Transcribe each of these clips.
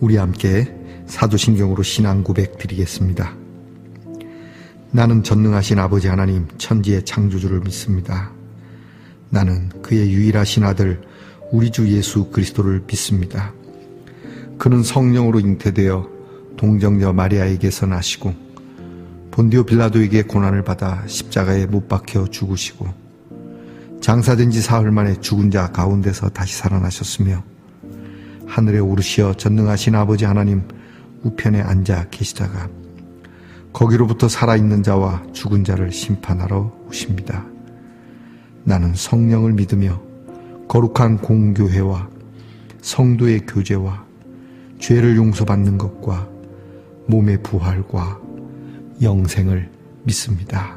우리 함께 사도신경으로 신앙 고백 드리겠습니다. 나는 전능하신 아버지 하나님 천지의 창조주를 믿습니다. 나는 그의 유일하신 아들 우리 주 예수 그리스도를 믿습니다. 그는 성령으로 잉태되어 동정녀 마리아에게서 나시고 본디오 빌라도에게 고난을 받아 십자가에 못 박혀 죽으시고 장사된 지 사흘 만에 죽은 자 가운데서 다시 살아나셨으며 하늘에 오르시어 전능하신 아버지 하나님 우편에 앉아 계시다가 거기로부터 살아있는 자와 죽은 자를 심판하러 오십니다. 나는 성령을 믿으며 거룩한 공교회와 성도의 교제와 죄를 용서받는 것과 몸의 부활과 영생을 믿습니다.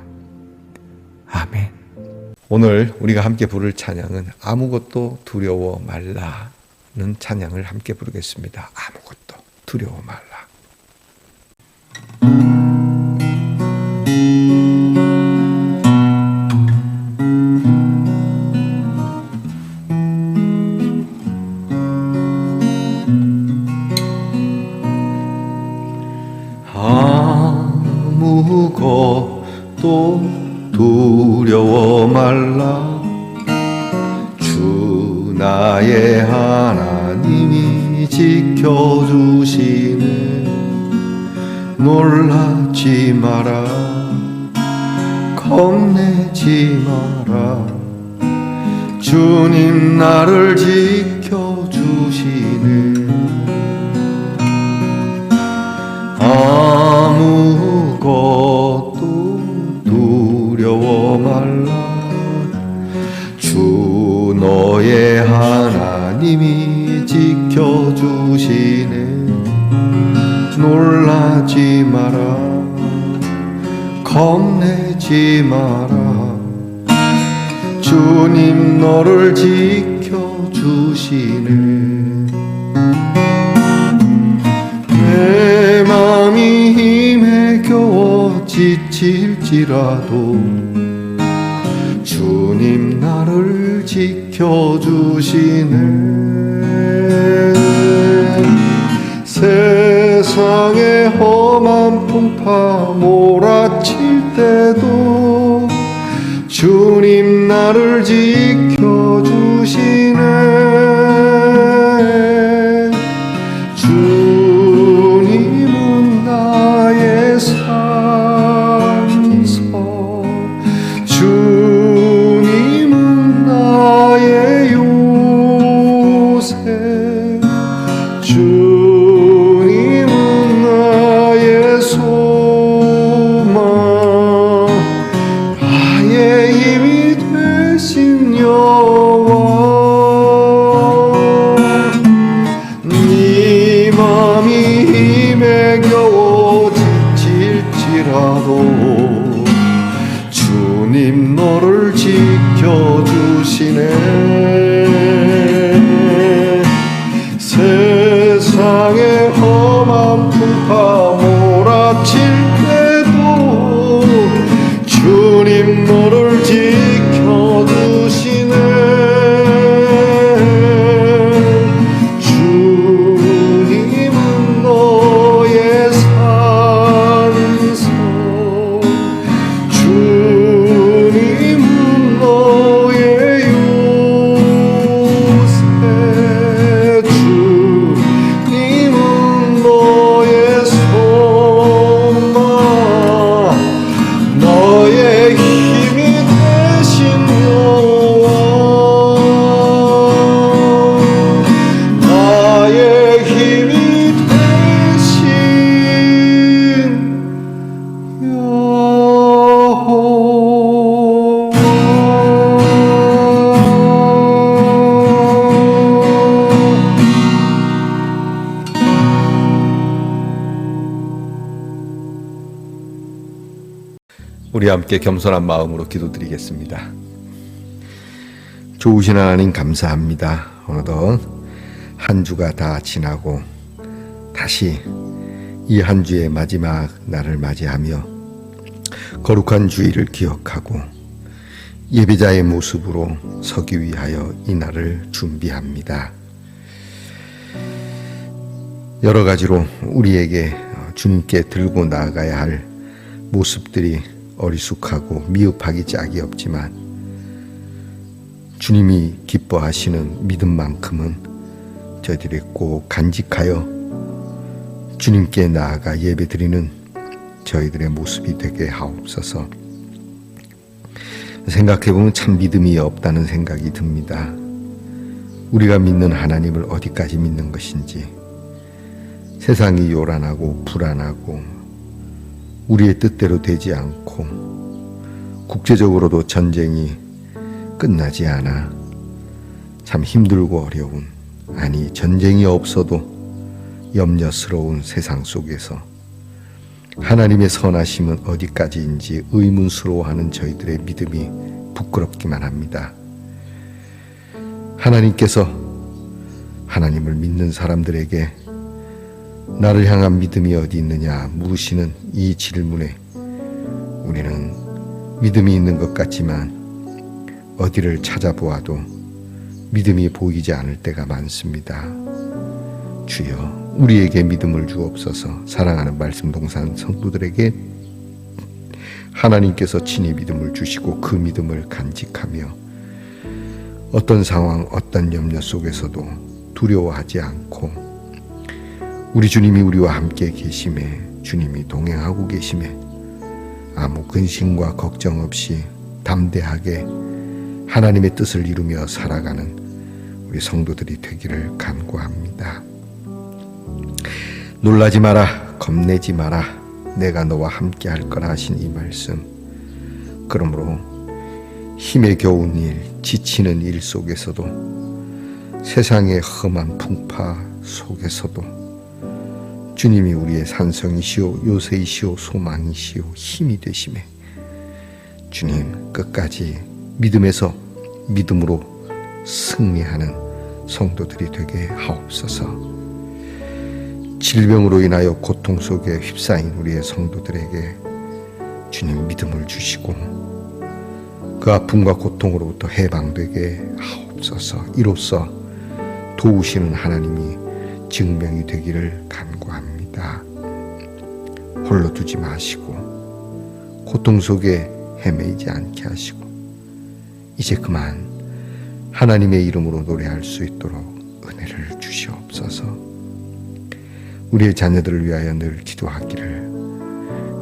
아멘. 오늘 우리가 함께 부를 찬양은 아무것도 두려워 말라는 찬양을 함께 부르겠습니다. 아무것도 두려워 말라. 아무것도 두려워 말라. 주 나의 하나님이 지켜주시네. 놀라지 마라. 겁내지 마라. 주님 나를 지켜주시네. 아무것도 두려워 말라. 주 너의 하나님이 지켜주시네. 놀라지 마라. 겁내지 마라. 주님 너를 지켜주시네. 내 맘이 힘에 겨워 지칠지라도 주님 나를 지켜주시네. 세상의 험한 풍파 몰아칠 때도 주님 나를 지켜주시네. 주님은 나의 산서, 주님은 나의 요새, 주님은 나의 소망, 나의 힘이 되신 여호와. 네 맘이 힘에 겨워 지칠지라도 주님 너를 지켜주시네. 세상의 험한 풍파 몰아칠 때도 주님 너를 지켜주시네. 주님은 너의 산서, 주님은 너의 요새, 주님은 너의 소망, 너의 힘이 되신 여호와. 나의 힘이 되신 여호와. 우리 함께 겸손한 마음으로 기도드리겠습니다. 좋으신 하나님 감사합니다. 어느덧 한 주가 다 지나고 다시 이 한 주의 마지막 날을 맞이하며 거룩한 주일을 기억하고 예배자의 모습으로 서기 위하여 이 날을 준비합니다. 여러 가지로 우리에게 주님께 들고 나아가야 할 모습들이 어리숙하고 미흡하기 짝이 없지만 주님이 기뻐하시는 믿음만큼은 저희들이 꼭 간직하여 주님께 나아가 예배드리는 저희들의 모습이 되게 하옵소서. 생각해보면 참 믿음이 없다는 생각이 듭니다. 우리가 믿는 하나님을 어디까지 믿는 것인지, 세상이 요란하고 불안하고 우리의 뜻대로 되지 않고 국제적으로도 전쟁이 끝나지 않아 참 힘들고 어려운, 아니 전쟁이 없어도 염려스러운 세상 속에서 하나님의 선하심은 어디까지인지 의문스러워하는 저희들의 믿음이 부끄럽기만 합니다. 하나님께서 하나님을 믿는 사람들에게 나를 향한 믿음이 어디 있느냐 물으시는 이 질문에 우리는 믿음이 있는 것 같지만 어디를 찾아보아도 믿음이 보이지 않을 때가 많습니다. 주여, 우리에게 믿음을 주옵소서. 사랑하는 말씀 동산 성도들에게 하나님께서 친히 믿음을 주시고 그 믿음을 간직하며 어떤 상황, 어떤 염려 속에서도 두려워하지 않고 우리 주님이 우리와 함께 계심에, 주님이 동행하고 계심에 아무 근심과 걱정 없이 담대하게 하나님의 뜻을 이루며 살아가는 우리 성도들이 되기를 간구합니다. 놀라지 마라, 겁내지 마라, 내가 너와 함께 할 거라 하신 이 말씀. 그러므로 힘에 겨운 일, 지치는 일 속에서도, 세상의 험한 풍파 속에서도 주님이 우리의 산성이시오, 요새이시오, 소망이시오, 힘이 되심에 주님 끝까지 믿음에서 믿음으로 승리하는 성도들이 되게 하옵소서. 질병으로 인하여 고통 속에 휩싸인 우리의 성도들에게 주님 믿음을 주시고 그 아픔과 고통으로부터 해방되게 하옵소서. 이로써 도우시는 하나님이 증명이 되기를 간구합니다. 홀로 두지 마시고 고통 속에 헤매이지 않게 하시고 이제 그만 하나님의 이름으로 노래할 수 있도록 은혜를 주시옵소서. 우리의 자녀들을 위하여 늘 기도하기를,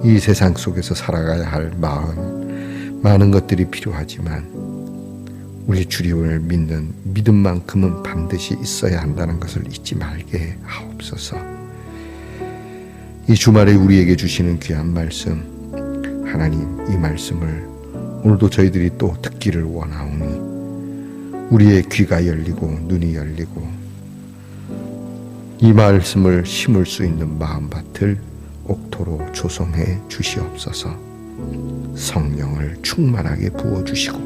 이 세상 속에서 살아가야 할 마음, 많은 것들이 필요하지만 우리 주님을 믿는 믿음만큼은 반드시 있어야 한다는 것을 잊지 말게 하옵소서. 이 주말에 우리에게 주시는 귀한 말씀, 하나님 이 말씀을 오늘도 저희들이 또 듣기를 원하오니 우리의 귀가 열리고 눈이 열리고 이 말씀을 심을 수 있는 마음밭을 옥토로 조성해 주시옵소서. 성령을 충만하게 부어주시고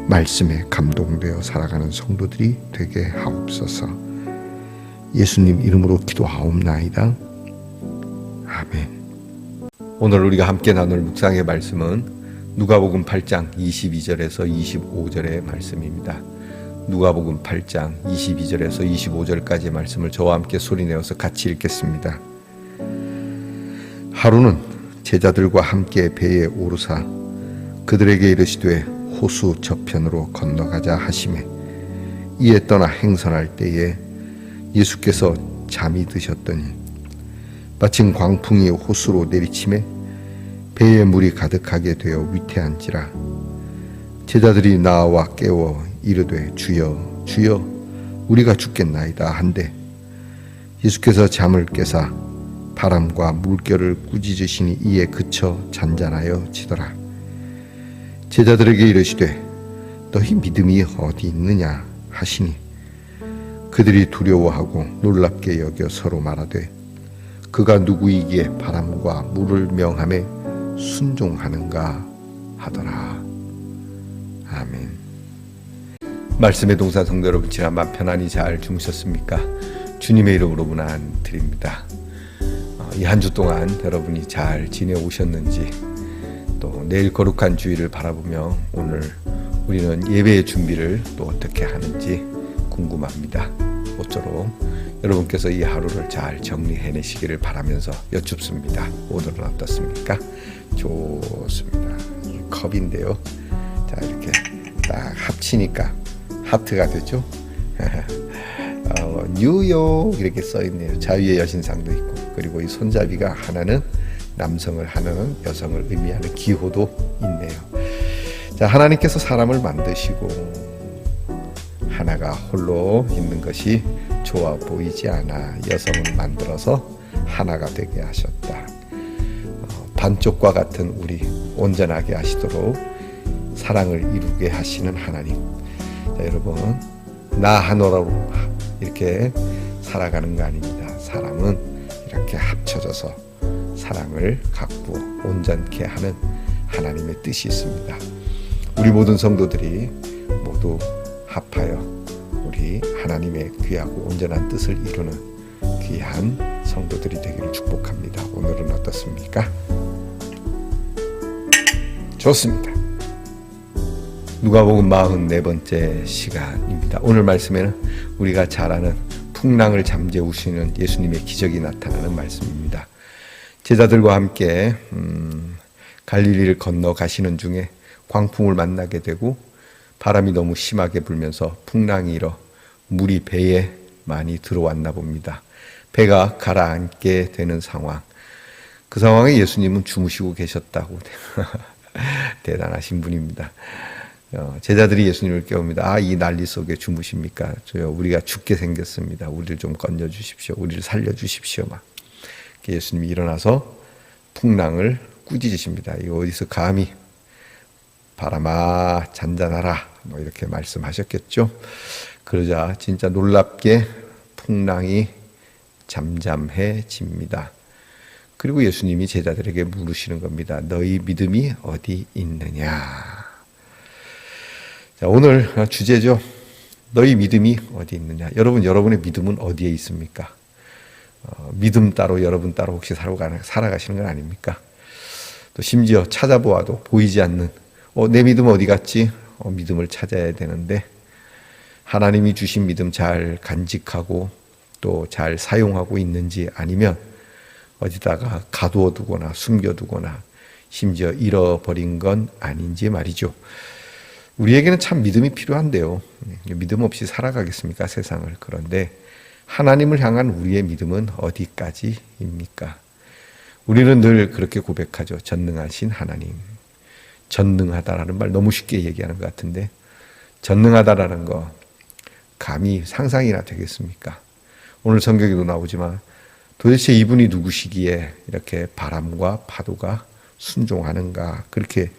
말씀에 감동되어 살아가는 성도들이 되게 하옵소서. 예수님 이름으로 기도하옵나이다. 아멘. 오늘 우리가 함께 나눌 묵상의 말씀은 누가복음 8장 22절에서 25절의 말씀입니다. 누가복음 8장 22절에서 25절까지의 말씀을 저와 함께 소리내어서 같이 읽겠습니다. 하루는 제자들과 함께 배에 오르사 그들에게 이르시되 호수 저편으로 건너가자 하시매 이에 떠나 행선할 때에 예수께서 잠이 드셨더니 마침 광풍이 호수로 내리치매 배에 물이 가득하게 되어 위태한지라 제자들이 나와 깨워 이르되 주여 주여 우리가 죽겠나이다 한데 예수께서 잠을 깨사 바람과 물결을 꾸짖으시니 이에 그쳐 잔잔하여 지더라. 제자들에게 이르시되 너희 믿음이 어디 있느냐 하시니 그들이 두려워하고 놀랍게 여겨 서로 말하되 그가 누구이기에 바람과 물을 명함에 순종하는가 하더라. 아멘. 말씀의 동산 성도 여러분, 지난밤 편안히 잘 주무셨습니까? 주님의 이름으로 문안 드립니다. 이 한 주 동안 여러분이 잘 지내오셨는지, 또 내일 거룩한 주일을 바라보며 오늘 우리는 예배의 준비를 또 어떻게 하는지 궁금합니다. 모쪼록 여러분께서 이 하루를 잘 정리해내시기를 바라면서 여쭙습니다. 오늘은 어떻습니까? 좋습니다. 이 컵인데요. 자, 이렇게 딱 합치니까 하트가 되죠. 뉴욕 이렇게 써있네요. 자유의 여신상도 있고, 그리고 이 손잡이가 하나는 남성을, 하나는 여성을 의미하는 기호도 있네요. 자, 하나님께서 사람을 만드시고 하나가 홀로 있는 것이 좋아 보이지 않아 여성을 만들어서 하나가 되게 하셨다. 반쪽과 같은 우리 온전하게 하시도록 사랑을 이루게 하시는 하나님. 자, 여러분, 나 하나로 이렇게 살아가는 거 아닙니다. 사람은 이렇게 합쳐져서 사랑을 갖고 온전케 하는 하나님의 뜻이 있습니다. 우리 모든 성도들이 모두 합하여 우리 하나님의 귀하고 온전한 뜻을 이루는 귀한 성도들이 되기를 축복합니다. 오늘은 어떻습니까? 좋습니다. 누가복음 44번째 시간입니다. 오늘 말씀에는 우리가 잘 아는 풍랑을 잠재우시는 예수님의 기적이 나타나는 말씀입니다. 제자들과 함께 갈릴리를 건너 가시는 중에 광풍을 만나게 되고 바람이 너무 심하게 불면서 풍랑이 일어 물이 배에 많이 들어왔나 봅니다. 배가 가라앉게 되는 상황. 그 상황에 예수님은 주무시고 계셨다고. 대단하신 분입니다. 제자들이 예수님을 깨웁니다. 이 난리 속에 주무십니까? 저요, 우리가 죽게 생겼습니다. 우리를 좀 건져주십시오. 우리를 살려주십시오. 막 예수님이 일어나서 풍랑을 꾸짖으십니다. 이거 어디서 감히 바람아 잔잔하라 뭐 이렇게 말씀하셨겠죠. 그러자 진짜 놀랍게 풍랑이 잠잠해집니다. 그리고 예수님이 제자들에게 물으시는 겁니다. 너희 믿음이 어디 있느냐. 자, 오늘 주제죠. 너희 믿음이 어디 있느냐. 여러분의 믿음은 어디에 있습니까? 믿음 따로 여러분 따로 혹시 살아가시는 건 아닙니까? 또 심지어 찾아보아도 보이지 않는 내 믿음 어디 갔지? 믿음을 찾아야 되는데 하나님이 주신 믿음 잘 간직하고 또 잘 사용하고 있는지, 아니면 어디다가 가두어 두거나 숨겨두거나 심지어 잃어버린 건 아닌지 말이죠. 우리에게는 참 믿음이 필요한데요. 믿음 없이 살아가겠습니까, 세상을? 그런데 하나님을 향한 우리의 믿음은 어디까지입니까? 우리는 늘 그렇게 고백하죠. 전능하신 하나님. 전능하다라는 말 너무 쉽게 얘기하는 것 같은데, 전능하다라는 거 감히 상상이나 되겠습니까? 오늘 성경에도 나오지만 도대체 이분이 누구시기에 이렇게 바람과 파도가 순종하는가? 그렇게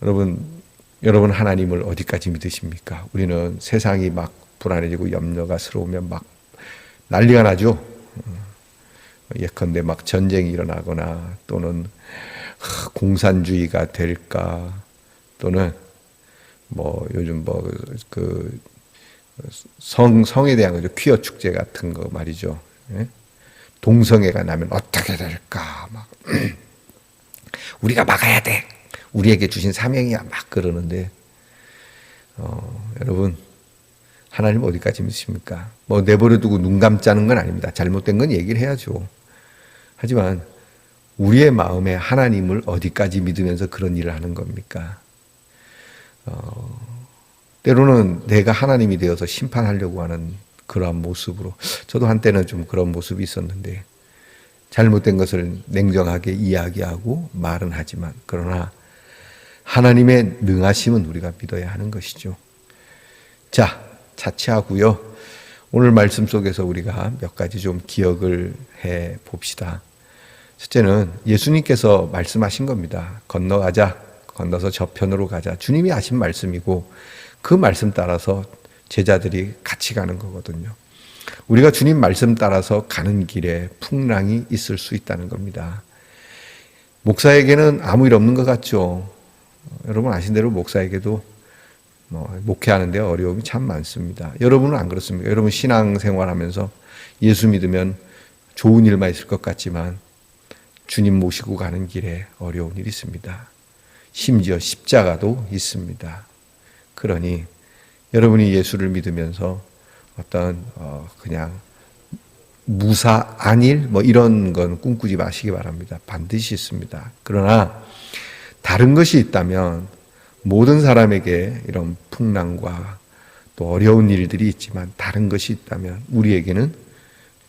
여러분 하나님을 어디까지 믿으십니까? 우리는 세상이 막 불안해지고 염려가 스러우면 막 난리가 나죠. 예컨대 막 전쟁이 일어나거나 또는 공산주의가 될까, 또는 요즘 성에 대한 거죠. 퀴어 축제 같은 거 말이죠. 동성애가 나면 어떻게 될까? 막 우리가 막아야 돼. 우리에게 주신 사명이야. 막 그러는데 여러분 하나님 어디까지 믿으십니까? 내버려두고 눈 감자는 건 아닙니다. 잘못된 건 얘기를 해야죠. 하지만 우리의 마음에 하나님을 어디까지 믿으면서 그런 일을 하는 겁니까? 때로는 내가 하나님이 되어서 심판하려고 하는 그러한 모습으로, 저도 한때는 좀 그런 모습이 있었는데, 잘못된 것을 냉정하게 이야기하고 말은 하지만, 그러나 하나님의 능하심은 우리가 믿어야 하는 것이죠. 자, 차치하고요. 오늘 말씀 속에서 우리가 몇 가지 좀 기억을 해 봅시다. 첫째는 예수님께서 말씀하신 겁니다. 건너서 저편으로 가자. 주님이 하신 말씀이고 그 말씀 따라서 제자들이 같이 가는 거거든요. 우리가 주님 말씀 따라서 가는 길에 풍랑이 있을 수 있다는 겁니다. 목사에게는 아무 일 없는 것 같죠. 여러분 아신 대로 목사에게도 목회하는 데 어려움이 참 많습니다. 여러분은 안 그렇습니까? 여러분 신앙생활하면서 예수 믿으면 좋은 일만 있을 것 같지만 주님 모시고 가는 길에 어려운 일이 있습니다. 심지어 십자가도 있습니다. 그러니 여러분이 예수를 믿으면서 어떤 그냥 무사 안일 이런 건 꿈꾸지 마시기 바랍니다. 반드시 있습니다. 그러나 다른 것이 있다면 모든 사람에게 이런 풍랑과 또 어려운 일들이 있지만 다른 것이 있다면 우리에게는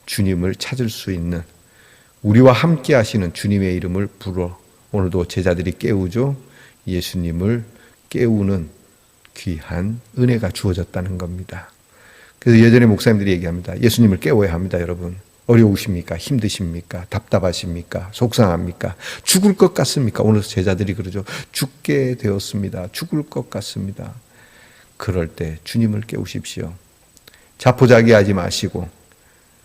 주님을 찾을 수 있는, 우리와 함께 하시는 주님의 이름을 불어 오늘도 제자들이 깨우죠. 예수님을 깨우는 귀한 은혜가 주어졌다는 겁니다. 그래서 예전에 목사님들이 얘기합니다. 예수님을 깨워야 합니다, 여러분. 어려우십니까? 힘드십니까? 답답하십니까? 속상합니까? 죽을 것 같습니까? 오늘 제자들이 그러죠. 죽게 되었습니다. 죽을 것 같습니다. 그럴 때 주님을 깨우십시오. 자포자기하지 마시고,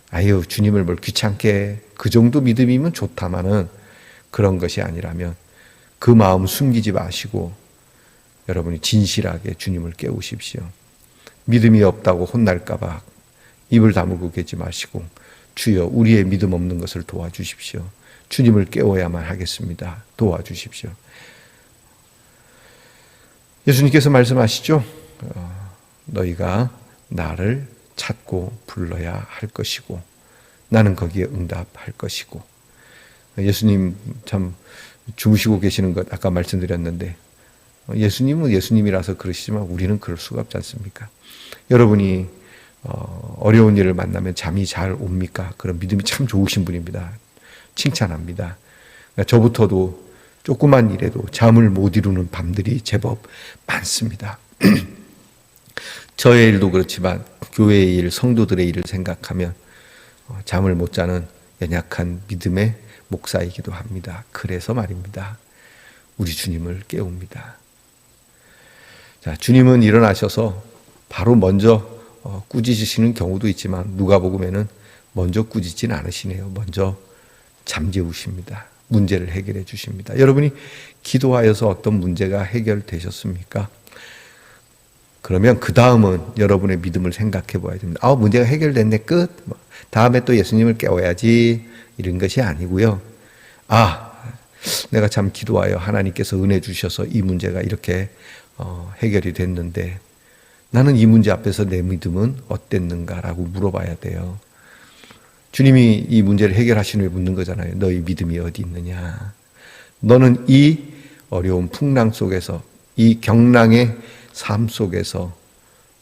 아유, 주님을 뭘 귀찮게, 그 정도 믿음이면 좋다마는 그런 것이 아니라면 그 마음 숨기지 마시고 여러분이 진실하게 주님을 깨우십시오. 믿음이 없다고 혼날까봐 입을 다물고 계지 마시고, 주여 우리의 믿음 없는 것을 도와주십시오. 주님을 깨워야만 하겠습니다. 도와주십시오. 예수님께서 말씀하시죠. 너희가 나를 찾고 불러야 할 것이고 나는 거기에 응답할 것이고. 예수님 참 주무시고 계시는 것 아까 말씀드렸는데, 예수님은 예수님이라서 그러시지만 우리는 그럴 수가 없지 않습니까? 여러분이 어려운 일을 만나면 잠이 잘 옵니까? 그런 믿음이 참 좋으신 분입니다. 칭찬합니다. 저부터도 조그만 일에도 잠을 못 이루는 밤들이 제법 많습니다. 저의 일도 그렇지만 교회의 일, 성도들의 일을 생각하면 잠을 못 자는 연약한 믿음의 목사이기도 합니다. 그래서 말입니다. 우리 주님을 깨웁니다. 자, 주님은 일어나셔서 바로 먼저 꾸짖으시는 경우도 있지만 누가복음에는 먼저 꾸짖진 않으시네요. 먼저 잠재우십니다. 문제를 해결해 주십니다. 여러분이 기도하여서 어떤 문제가 해결되셨습니까? 그러면 그 다음은 여러분의 믿음을 생각해 봐야 됩니다. 문제가 해결됐네, 끝. 다음에 또 예수님을 깨워야지, 이런 것이 아니고요. 내가 참 기도하여 하나님께서 은혜 주셔서 이 문제가 이렇게 해결이 됐는데 나는 이 문제 앞에서 내 믿음은 어땠는가라고 물어봐야 돼요. 주님이 이 문제를 해결하시는 왜 묻는 거잖아요. 너희 믿음이 어디 있느냐. 너는 이 어려운 풍랑 속에서, 이 경랑의 삶 속에서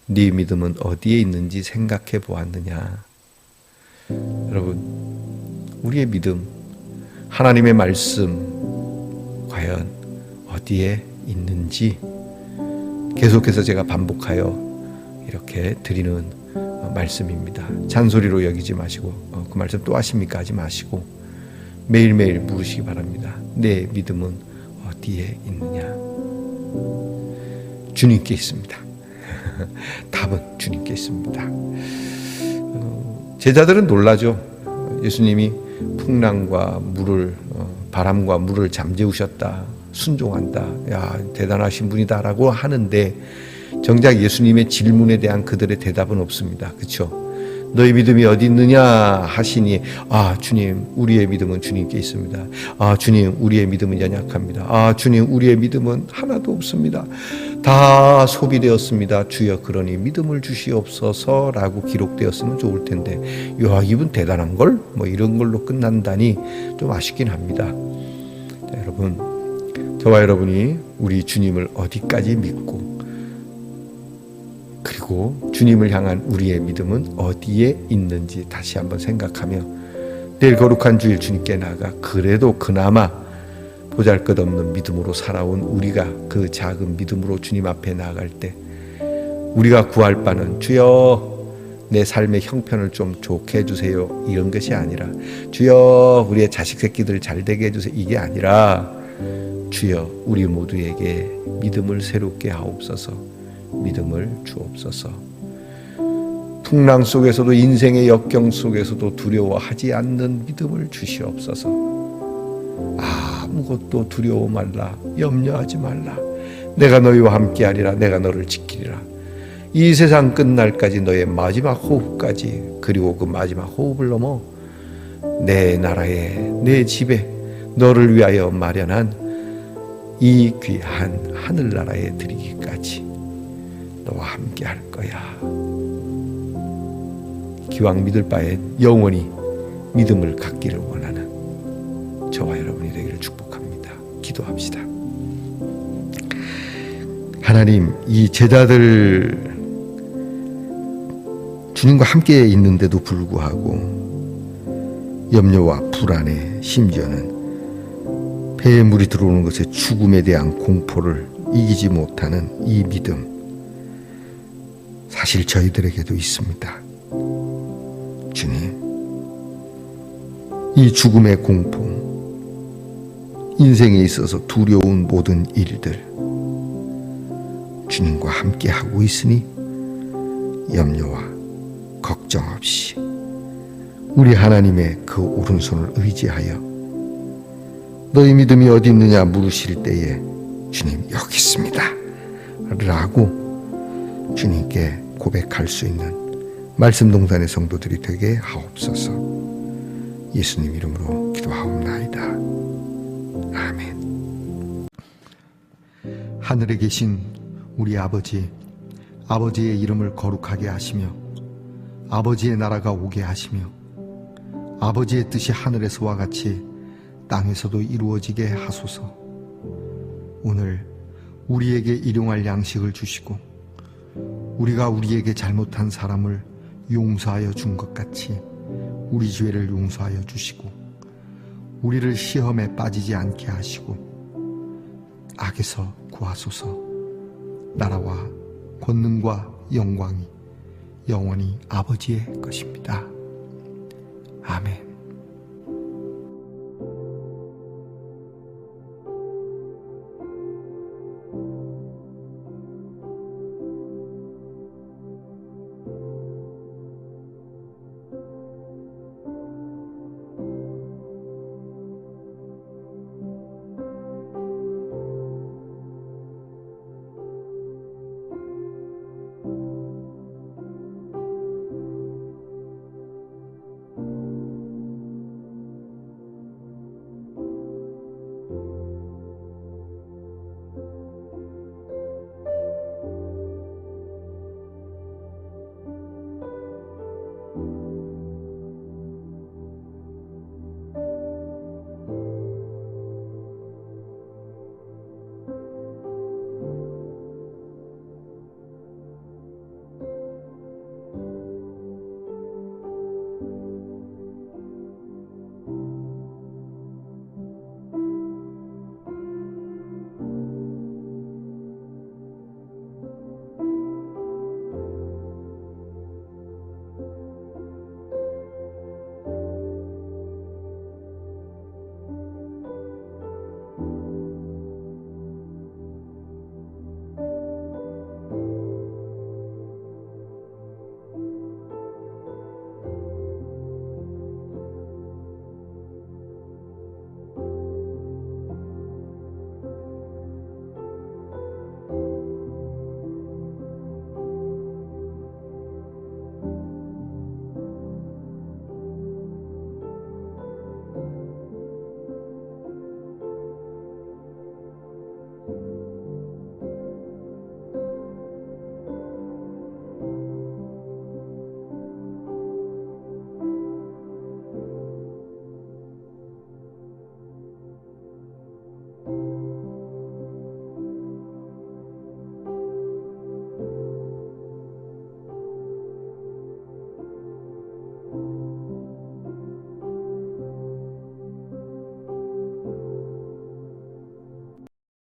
네 믿음은 어디에 있는지 생각해 보았느냐. 여러분, 우리의 믿음, 하나님의 말씀 과연 어디에 있는지 계속해서 제가 반복하여 이렇게 드리는 말씀입니다. 잔소리로 여기지 마시고 그 말씀 또 하십니까? 하지 마시고 매일매일 물으시기 바랍니다. 내 믿음은 어디에 있느냐? 주님께 있습니다. 답은 주님께 있습니다. 제자들은 놀라죠. 예수님이 풍랑과 물을, 바람과 물을 잠재우셨다, 순종한다, 야 대단하신 분이다라고 하는데 정작 예수님의 질문에 대한 그들의 대답은 없습니다. 그렇죠? 너희 믿음이 어디 있느냐 하시니, 주님, 우리의 믿음은 주님께 있습니다. 주님, 우리의 믿음은 연약합니다. 주님, 우리의 믿음은 하나도 없습니다. 다 소비되었습니다. 주여, 그러니 믿음을 주시옵소서라고 기록되었으면 좋을 텐데, 야, 이분 대단한 걸? 이런 걸로 끝난다니 좀 아쉽긴 합니다. 자, 여러분, 저와 여러분이 우리 주님을 어디까지 믿고, 그리고 주님을 향한 우리의 믿음은 어디에 있는지 다시 한번 생각하며 내일 거룩한 주일 주님께 나아가 그래도 그나마 보잘것없는 믿음으로 살아온 우리가 그 작은 믿음으로 주님 앞에 나아갈 때 우리가 구할 바는 주여 내 삶의 형편을 좀 좋게 해주세요, 이런 것이 아니라 주여 우리의 자식 새끼들 잘 되게 해주세요, 이게 아니라 주여 우리 모두에게 믿음을 새롭게 하옵소서, 믿음을 주옵소서. 풍랑 속에서도 인생의 역경 속에서도 두려워하지 않는 믿음을 주시옵소서. 아무것도 두려워 말라, 염려하지 말라. 내가 너희와 함께하리라. 내가 너를 지키리라. 이 세상 끝날까지 너의 마지막 호흡까지, 그리고 그 마지막 호흡을 넘어 내 나라에, 내 집에 너를 위하여 마련한 이 귀한 하늘나라에 드리기까지 너와 함께 할 거야. 기왕 믿을 바에 영원히 믿음을 갖기를 원하는 저와 여러분이 되기를 축복합니다. 기도합시다. 하나님, 이 제자들 주님과 함께 있는데도 불구하고 염려와 불안에, 심지어는 배에 물이 들어오는 것에 죽음에 대한 공포를 이기지 못하는 이 믿음, 사실 저희들에게도 있습니다. 주님, 이 죽음의 공포, 인생에 있어서 두려운 모든 일들 주님과 함께 하고 있으니 염려와 걱정 없이 우리 하나님의 그 오른손을 의지하여 너희 믿음이 어디 있느냐 물으실 때에 주님 여기 있습니다 라고 주님께 고백할 수 있는 말씀동산의 성도들이 되게 하옵소서. 예수님 이름으로 기도하옵나이다. 아멘. 하늘에 계신 우리 아버지, 아버지의 이름을 거룩하게 하시며 아버지의 나라가 오게 하시며 아버지의 뜻이 하늘에서와 같이 땅에서도 이루어지게 하소서. 오늘 우리에게 일용할 양식을 주시고 우리가 우리에게 잘못한 사람을 용서하여 준 것 같이 우리 죄를 용서하여 주시고 우리를 시험에 빠지지 않게 하시고 악에서 구하소서. 나라와 권능과 영광이 영원히 아버지의 것입니다. 아멘.